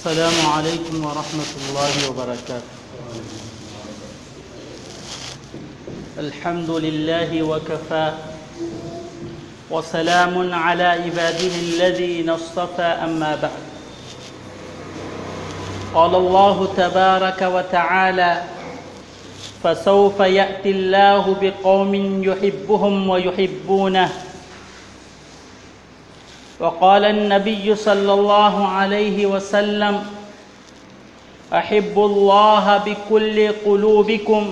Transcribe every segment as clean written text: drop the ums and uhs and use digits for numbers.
السلام علیکم ورحمۃ اللہ وبرکاتہ۔ الحمد للہ وکفى وسلام علی عباده الذین اصطفى اما بعد۔ قال اللہ تبارک وتعالی فسوف یأتی اللہ بقوم یحبهم ویحبونه۔ وقال النبي صلى الله عليه وسلم احبوا الله بكل قلوبكم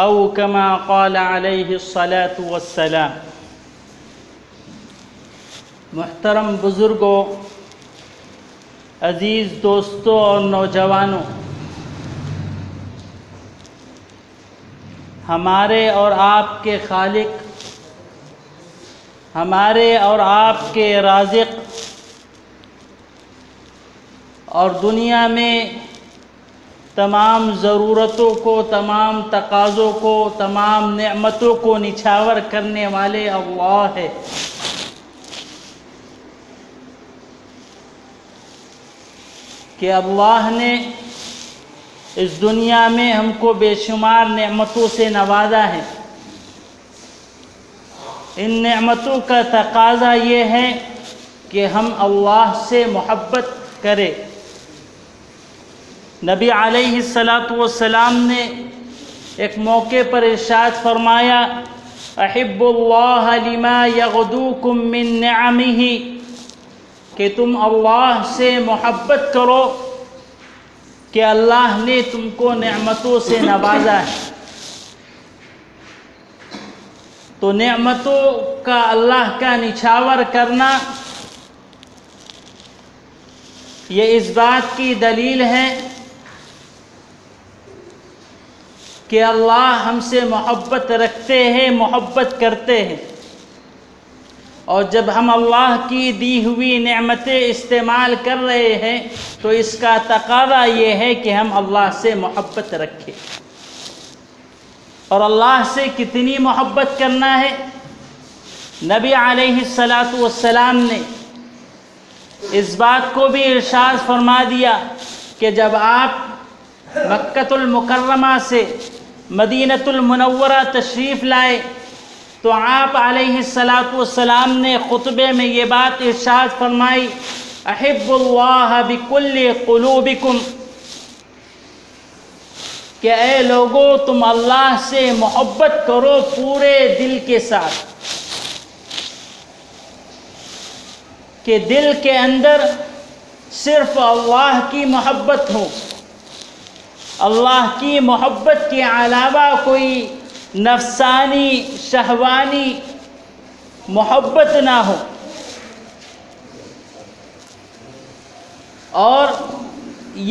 او كما قال عليه الصلاة والسلام۔ محترم بزرگوں، عزیز دوستوں اور نوجوانوں، ہمارے اور آپ کے خالق، ہمارے اور آپ کے رازق، اور دنیا میں تمام ضرورتوں کو، تمام تقاضوں کو، تمام نعمتوں کو نچھاور کرنے والے اللہ ہے۔ کہ اللہ نے اس دنیا میں ہم کو بے شمار نعمتوں سے نوازا ہے۔ ان نعمتوں کا تقاضا یہ ہے کہ ہم اللہ سے محبت کریں۔ نبی علیہ السلام نے ایک موقع پر ارشاد فرمایا احب اللہ لما یغدوکم من نعمہ، کہ تم اللہ سے محبت کرو کہ اللہ نے تم کو نعمتوں سے نوازا ہے۔ تو نعمتوں کا اللہ کا نچھاور کرنا یہ اس بات کی دلیل ہے کہ اللہ ہم سے محبت رکھتے ہیں، محبت کرتے ہیں۔ اور جب ہم اللہ کی دی ہوئی نعمتیں استعمال کر رہے ہیں تو اس کا تقاضا یہ ہے کہ ہم اللہ سے محبت رکھیں۔ اور اللہ سے کتنی محبت کرنا ہے؟ نبی علیہ السلام نے اس بات کو بھی ارشاد فرما دیا کہ جب آپ مکۃ المکرمہ سے مدینۃ المنورہ تشریف لائے تو آپ علیہ السلام نے خطبے میں یہ بات ارشاد فرمائی احب اللہ بکل قلوبکم، کہ اے لوگو تم اللہ سے محبت کرو پورے دل کے ساتھ، کہ دل کے اندر صرف اللہ کی محبت ہو، اللہ کی محبت کے علاوہ کوئی نفسانی شہوانی محبت نہ ہو۔ اور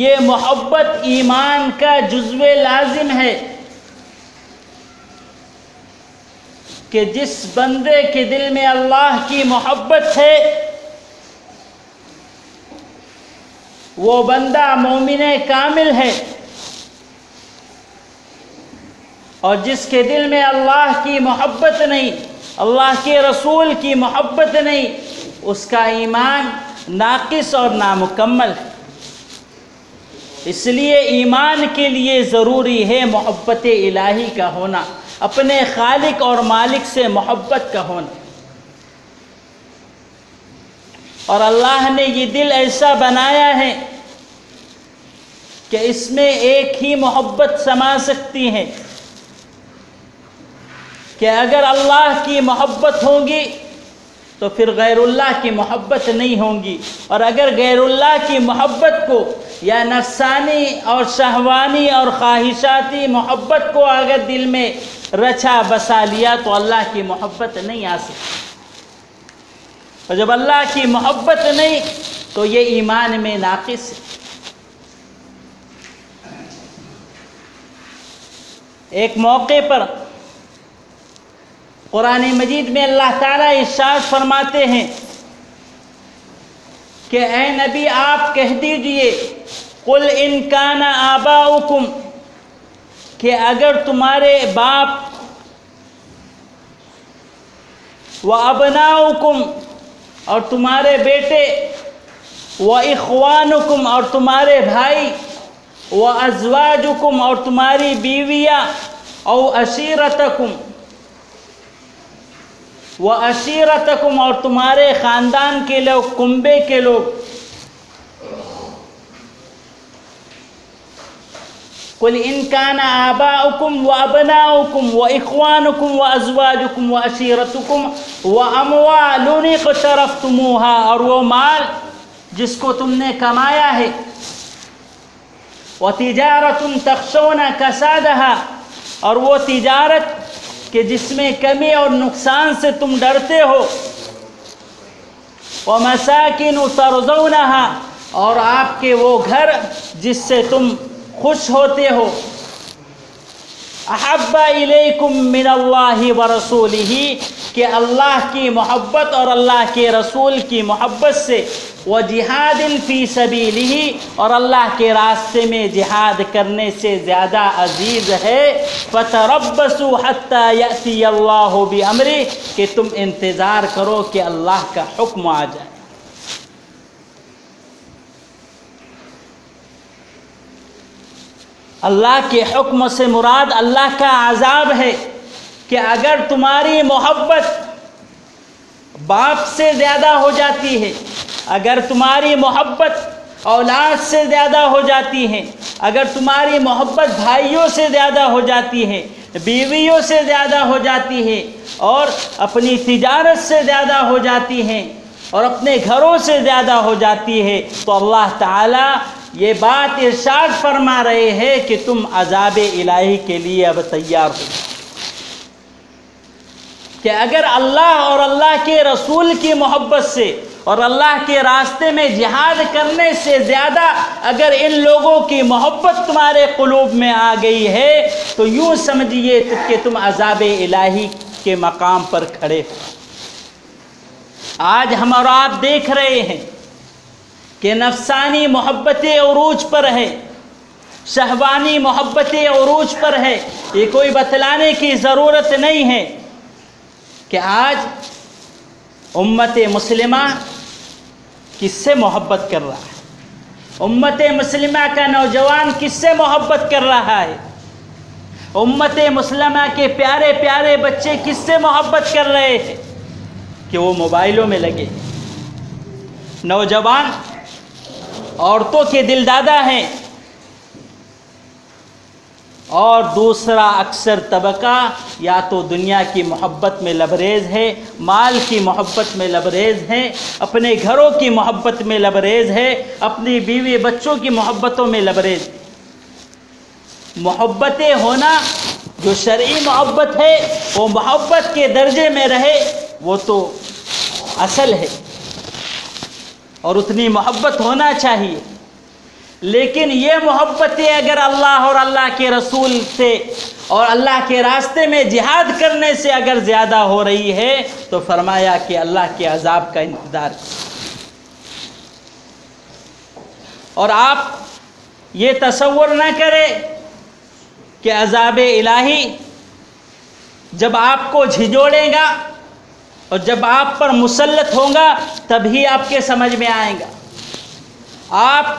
یہ محبت ایمان کا جزو لازم ہے کہ جس بندے کے دل میں اللہ کی محبت ہے وہ بندہ مومن کامل ہے، اور جس کے دل میں اللہ کی محبت نہیں، اللہ کے رسول کی محبت نہیں، اس کا ایمان ناقص اور نامکمل ہے۔ اس لیے ایمان کے لیے ضروری ہے محبت الہی کا ہونا، اپنے خالق اور مالک سے محبت کا ہونا۔ اور اللہ نے یہ دل ایسا بنایا ہے کہ اس میں ایک ہی محبت سما سکتی ہے، کہ اگر اللہ کی محبت ہوگی تو پھر غیر اللہ کی محبت نہیں ہوگی، اور اگر غیر اللہ کی محبت کو یا نفسانی اور شہوانی اور خواہشاتی محبت کو اگر دل میں رچا بسا لیا تو اللہ کی محبت نہیں آ سکتی۔ اور جب اللہ کی محبت نہیں تو یہ ایمان میں ناقص ہے۔ ایک موقع پر قرآن مجید میں اللہ تعالیٰ ارشاد فرماتے ہیں کہ اے نبی آپ کہہ دیجئے قل ان کان آباؤکم، کہ اگر تمہارے باپ و ابناؤکم اور تمہارے بیٹے وَإِخْوَانُكُمْ اور تمہارے بھائی، وَأَزْوَاجُكُمْ اور تمہاری بیویاں، او عشیرتکم وَعَشِيرَتَكُمْ اور تمہارے خاندان کے لوگ، کنبے کے لوگ. قُلْ إِنْ كَانَ آبَاؤُكُمْ وَأَبْنَاؤُكُمْ وَإِخْوَانُكُمْ وَأَزْوَاجُكُمْ وَعَشِيرَتُكُمْ وَأَمْوَالٌ اقْتَرَفْتُمُوهَا اور وہ مال جس کو تم نے کمایا ہے، وَتِجَارَةٌ تَخْشَوْنَ كَسَادَهَا اور وہ تجارت کہ جس میں کمی اور نقصان سے تم ڈرتے ہو، وَمَسَاكِنُ تَرْضَوْنَهَا اور آپ کے وہ گھر جس سے تم خوش ہوتے ہو، احب الیکم من اللہ ورسولہ کہ اللہ کی محبت اور اللہ کے رسول کی محبت سے، وجہاد فی سبیلہ اور اللہ کے راستے میں جہاد کرنے سے زیادہ عزیز ہے، فتربصوا حتی یأتی اللہ بامرہ کہ تم انتظار کرو کہ اللہ کا حکم آ جائے. اللہ کے حکم سے مراد اللہ کا عذاب ہے کہ اگر تمہاری محبت باپ سے زیادہ ہو جاتی ہے، اگر تمہاری محبت اولاد سے زیادہ ہو جاتی ہے، اگر تمہاری محبت بھائیوں سے زیادہ ہو جاتی ہے، بیویوں سے زیادہ ہو جاتی ہے، اور اپنی تجارت سے زیادہ ہو جاتی ہے، اور اپنے گھروں سے زیادہ ہو جاتی ہے، تو اللہ تعالی یہ بات ارشاد فرما رہے ہیں کہ تم عذاب الہی کے لیے اب تیار ہو، کہ اگر اللہ اور اللہ کے رسول کی محبت سے اور اللہ کے راستے میں جہاد کرنے سے زیادہ اگر ان لوگوں کی محبت تمہارے قلوب میں آ گئی ہے تو یوں سمجھیے کہ تم عذاب الہی کے مقام پر کھڑے ہو. آج ہم اور آپ دیکھ رہے ہیں کہ نفسانی محبتیں عروج پر ہے، شہوانی محبتیں عروج پر ہے. یہ کوئی بتلانے کی ضرورت نہیں ہے کہ آج امت مسلمہ کس سے محبت کر رہا ہے، امت مسلمہ کا نوجوان کس سے محبت کر رہا ہے، امت مسلمہ کے پیارے پیارے بچے کس سے محبت کر رہے ہیں کہ وہ موبائلوں میں لگے. نوجوان عورتوں کے دل دادا ہیں، اور دوسرا اکثر طبقہ یا تو دنیا کی محبت میں لبریز ہے، مال کی محبت میں لبریز ہے، اپنے گھروں کی محبت میں لبریز ہے، اپنی بیوی بچوں کی محبتوں میں لبریز ہے. محبتیں ہونا جو شرعی محبت ہے وہ محبت کے درجے میں رہے وہ تو اصل ہے، اور اتنی محبت ہونا چاہیے. لیکن یہ محبتیں اگر اللہ اور اللہ کے رسول سے اور اللہ کے راستے میں جہاد کرنے سے اگر زیادہ ہو رہی ہے تو فرمایا کہ اللہ کے عذاب کا انتظار. اور آپ یہ تصور نہ کریں کہ عذاب الہی جب آپ کو جھنجھوڑے گا اور جب آپ پر مسلط ہوگا تبھی آپ کے سمجھ میں آئے گا. آپ